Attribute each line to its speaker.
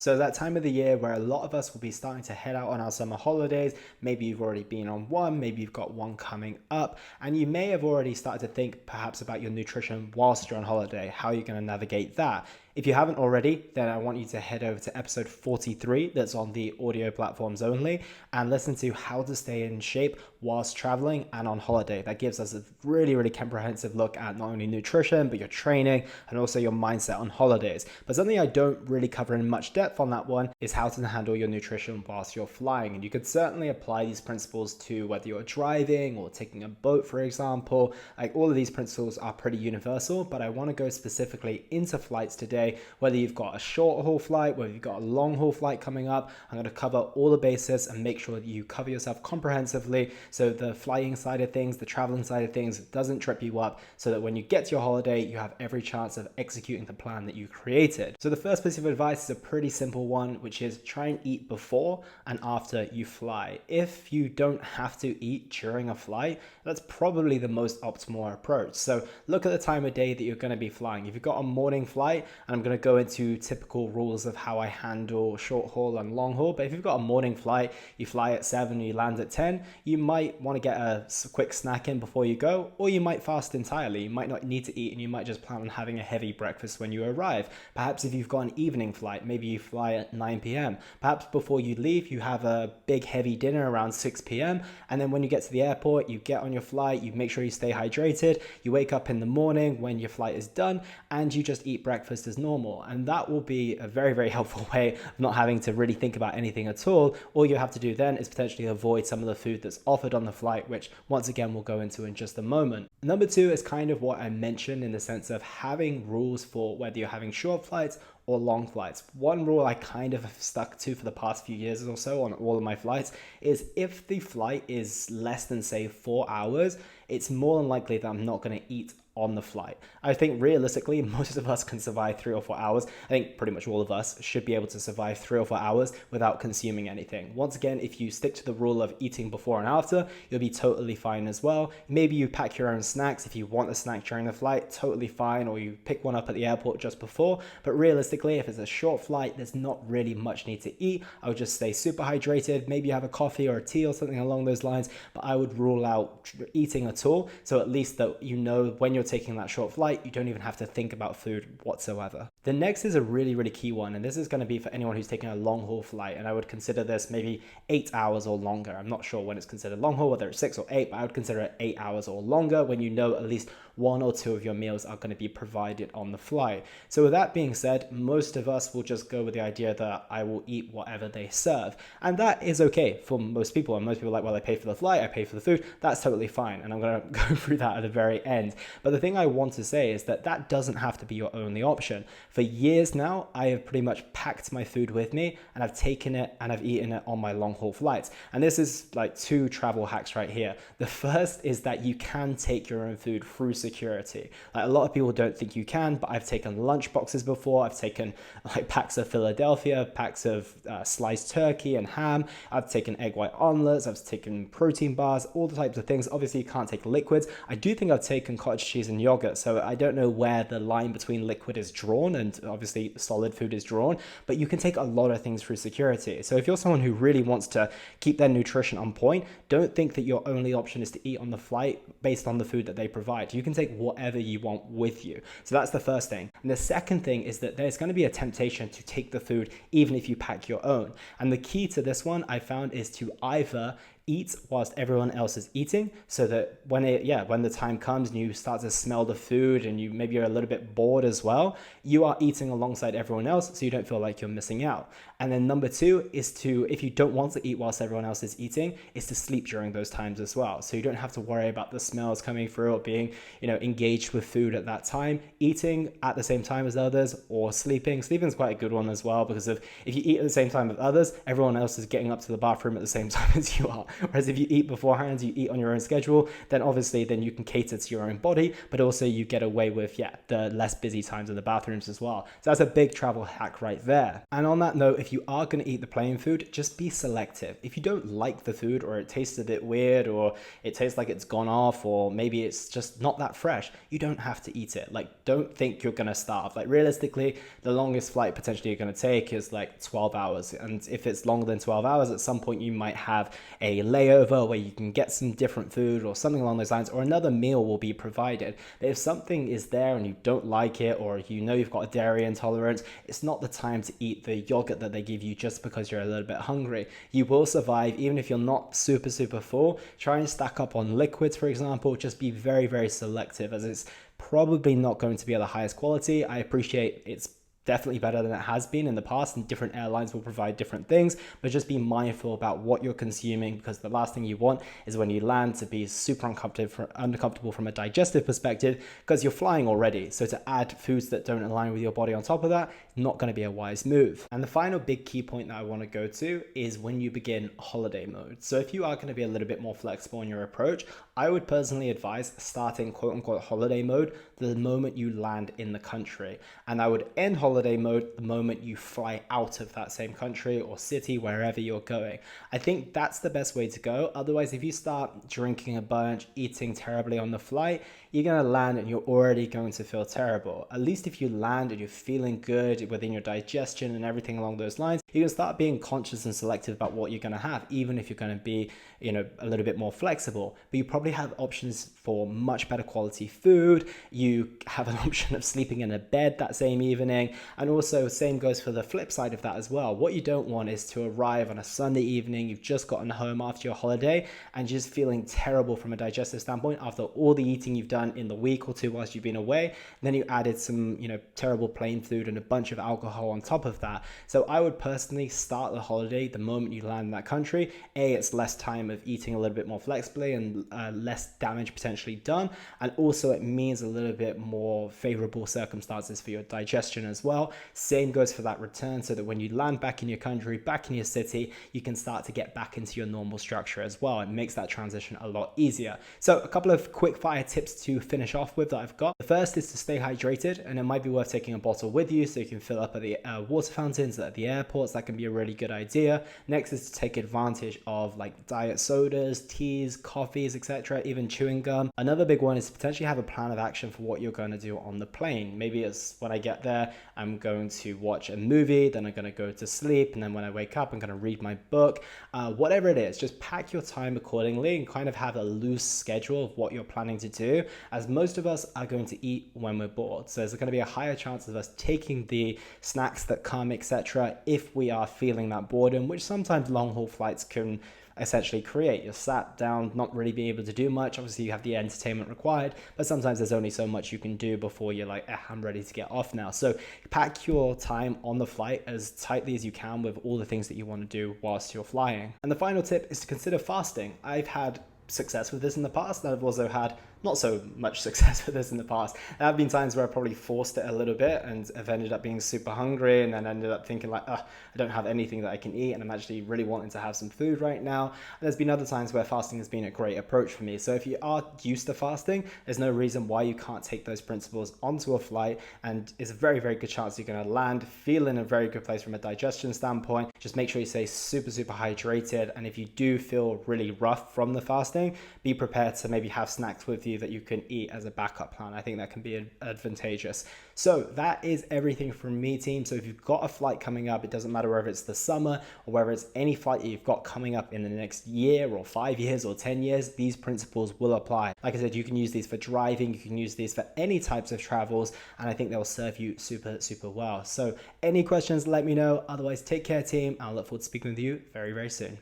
Speaker 1: So that time of the year where a lot of us will be starting to head out on our summer holidays, maybe you've already been on one, maybe you've got one coming up, and you may have already started to think perhaps about your nutrition whilst you're on holiday, how you're going to navigate that. If you haven't already, then I want you to head over to episode 43, that's on the audio platforms only, and listen to how to stay in shape whilst traveling and on holiday. That gives us a really, really comprehensive look at not only nutrition, but your training and also your mindset on holidays. But something I don't really cover in much depth on that one is how to handle your nutrition whilst you're flying. And you could certainly apply these principles to whether you're driving or taking a boat, for example. Like, all of these principles are pretty universal, but I want to go specifically into flights today. Whether you've got a short haul flight, whether you've got a long haul flight coming up, I'm going to cover all the bases and make sure that you cover yourself comprehensively, so the flying side of things, the traveling side of things doesn't trip you up, so that when you get to your holiday, you have every chance of executing the plan that you created. So the first piece of advice is a pretty simple one, which is try and eat before and after you fly. If you don't have to eat during a flight, that's probably the most optimal approach. So look at the time of day that you're going to be flying. If you've got a morning flight, and I'm going to go into typical rules of how I handle short haul and long haul, but if you've got a morning flight, you fly at 7, you land at 10, you might want to get a quick snack in before you go, or you might fast entirely. You might not need to eat, and you might just plan on having a heavy breakfast when you arrive. Perhaps if you've got an evening flight, maybe you fly at 9 p.m. Perhaps before you leave, you have a big heavy dinner around 6 p.m. And then when you get to the airport, you get on your flight, you make sure you stay hydrated, you wake up in the morning when your flight is done, and you just eat breakfast as normal. And that will be a very, very helpful way of not having to really think about anything at all. All you have to do then is potentially avoid some of the food that's offered on the flight, which once again we'll go into in just a moment. Number two is kind of what I mentioned, in the sense of having rules for whether you're having short flights or long flights. One rule I kind of have stuck to for the past few years or so on all of my flights is, if the flight is less than, say, 4 hours, it's more than likely that I'm not going to eat on the flight. I think realistically, most of us can survive 3 or 4 hours. I think pretty much all of us should be able to survive 3 or 4 hours without consuming anything. Once again, if you stick to the rule of eating before and after, you'll be totally fine as well. Maybe you pack your own snacks if you want a snack during the flight, totally fine, or you pick one up at the airport just before. But realistically, if it's a short flight, there's not really much need to eat. I would just stay super hydrated. Maybe you have a coffee or a tea or something along those lines, but I would rule out eating at all. So at least that you know when you're taking that short flight, you don't even have to think about food whatsoever. The next is a really, really key one, and this is going to be for anyone who's taking a long haul flight, and I would consider this maybe 8 hours or longer. I'm not sure when it's considered long haul, whether it's 6 or 8, but I would consider it 8 hours or longer, when you know at least 1 or 2 of your meals are going to be provided on the flight. So with that being said, most of us will just go with the idea that I will eat whatever they serve, and that is okay for most people. And most people are like, well, I pay for the flight, I pay for the food, that's totally fine, and I'm going to go through that at the very end. But the thing I want to say is that that doesn't have to be your only option. For years now, I have pretty much packed my food with me, and I've taken it and I've eaten it on my long haul flights. And this is like 2 travel hacks right here. The first is that you can take your own food through security. Like, a lot of people don't think you can, but I've taken lunch boxes before. I've taken like packs of Philadelphia, packs of sliced turkey and ham. I've taken egg white omelets. I've taken protein bars, all the types of things. Obviously, you can't take liquids. I do think I've taken cottage cheese and yogurt, so I don't know where the line between liquid is drawn and obviously solid food is drawn, but you can take a lot of things through security. So if you're someone who really wants to keep their nutrition on point, don't think that your only option is to eat on the flight based on the food that they provide. You can take whatever you want with you. So that's the first thing. And the second thing is that there's going to be a temptation to take the food even if you pack your own. And the key to this one I found is to either eat whilst everyone else is eating, so that when the time comes and you start to smell the food and maybe you're a little bit bored as well, you are eating alongside everyone else, so you don't feel like you're missing out. And then number 2 is to, if you don't want to eat whilst everyone else is eating, is to sleep during those times as well, so you don't have to worry about the smells coming through or being engaged with food at that time. Eating at the same time as others, or sleeping is quite a good one as well, because if you eat at the same time with others, everyone else is getting up to the bathroom at the same time as you are. Whereas if you eat beforehand, you eat on your own schedule, then obviously then you can cater to your own body, but also you get away with, the less busy times in the bathrooms as well. So that's a big travel hack right there. And on that note, if you are going to eat the plain food, just be selective. If you don't like the food, or it tastes a bit weird, or it tastes like it's gone off, or maybe it's just not that fresh, you don't have to eat it. Like, don't think you're going to starve. Like, realistically, the longest flight potentially you're going to take is like 12 hours. And if it's longer than 12 hours, at some point you might have a layover where you can get some different food or something along those lines, or another meal will be provided. But if something is there and you don't like it, or you know you've got a dairy intolerance, it's not the time to eat the yogurt that they give you just because you're a little bit hungry. You will survive even if you're not super full. Try and stack up on liquids, for example. Just be very selective, as it's probably not going to be of the highest quality. I appreciate it's definitely better than it has been in the past, and different airlines will provide different things, but just be mindful about what you're consuming, because the last thing you want is when you land to be super uncomfortable from a digestive perspective, because you're flying already. So to add foods that don't align with your body on top of that, not going to be a wise move. And the final big key point that I want to go to is when you begin holiday mode. So if you are going to be a little bit more flexible in your approach, I would personally advise starting quote unquote holiday mode the moment you land in the country. And I would end holiday mode the moment you fly out of that same country or city, wherever you're going. I think that's the best way to go. Otherwise, if you start drinking a bunch, eating terribly on the flight, you're going to land and you're already going to feel terrible. At least if you land and you're feeling good within your digestion and everything along those lines, you can start being conscious and selective about what you're going to have, even if you're going to be, a little bit more flexible. But you probably have options for much better quality food. You have an option of sleeping in a bed that same evening. And also, same goes for the flip side of that as well. What you don't want is to arrive on a Sunday evening, you've just gotten home after your holiday, and just feeling terrible from a digestive standpoint after all the eating you've done in the week or two whilst you've been away. And then you added some, terrible plain food and a bunch of alcohol on top of that. So I would personally start the holiday the moment you land in that country. It's less time of eating a little bit more flexibly and less damage potentially done. And also it means a little bit more favorable circumstances for your digestion as well. Same goes for that return, so that when you land back in your country, back in your city, you can start to get back into your normal structure as well. It makes that transition a lot easier. So a couple of quick fire tips to finish off with that I've got. The first is to stay hydrated, and it might be worth taking a bottle with you so you can fill up at the water fountains at the airports. That can be a really good idea. Next is to take advantage of like diet sodas, teas, coffees, etc., even chewing gum. Another big one is to potentially have a plan of action for what you're going to do on the plane. Maybe it's when I get there, I'm going to watch a movie, then I'm going to go to sleep, and then when I wake up, I'm going to read my book. Whatever it is, just pack your time accordingly and kind of have a loose schedule of what you're planning to do, as most of us are going to eat when we're bored. So there's going to be a higher chance of us taking the snacks that come, etc., if we are feeling that boredom, which sometimes long haul flights can essentially create. You're sat down, not really being able to do much. Obviously you have the entertainment required, but sometimes there's only so much you can do before you're like, I'm ready to get off now. So pack your time on the flight as tightly as you can with all the things that you want to do whilst you're flying. And the final tip is to consider fasting. I've had success with this in the past, and I've also had not so much success with this in the past. There have been times where I probably forced it a little bit and have ended up being super hungry, and then ended up thinking like, I don't have anything that I can eat and I'm actually really wanting to have some food right now. And there's been other times where fasting has been a great approach for me. So if you are used to fasting, there's no reason why you can't take those principles onto a flight, and it's a very good chance you're going to land feeling in a very good place from a digestion standpoint. Just make sure you stay super hydrated, and if you do feel really rough from the fasting, be prepared to maybe have snacks with you that you can eat as a backup plan. I think that can be advantageous. So that is everything from me, team. So if you've got a flight coming up, it doesn't matter whether it's the summer or whether it's any flight that you've got coming up in the next year or 5 years or 10 years, these principles will apply. Like I said, you can use these for driving, you can use these for any types of travels, and I think they'll serve you super well. So any questions, let me know. Otherwise, take care, team. I'll look forward to speaking with you very soon.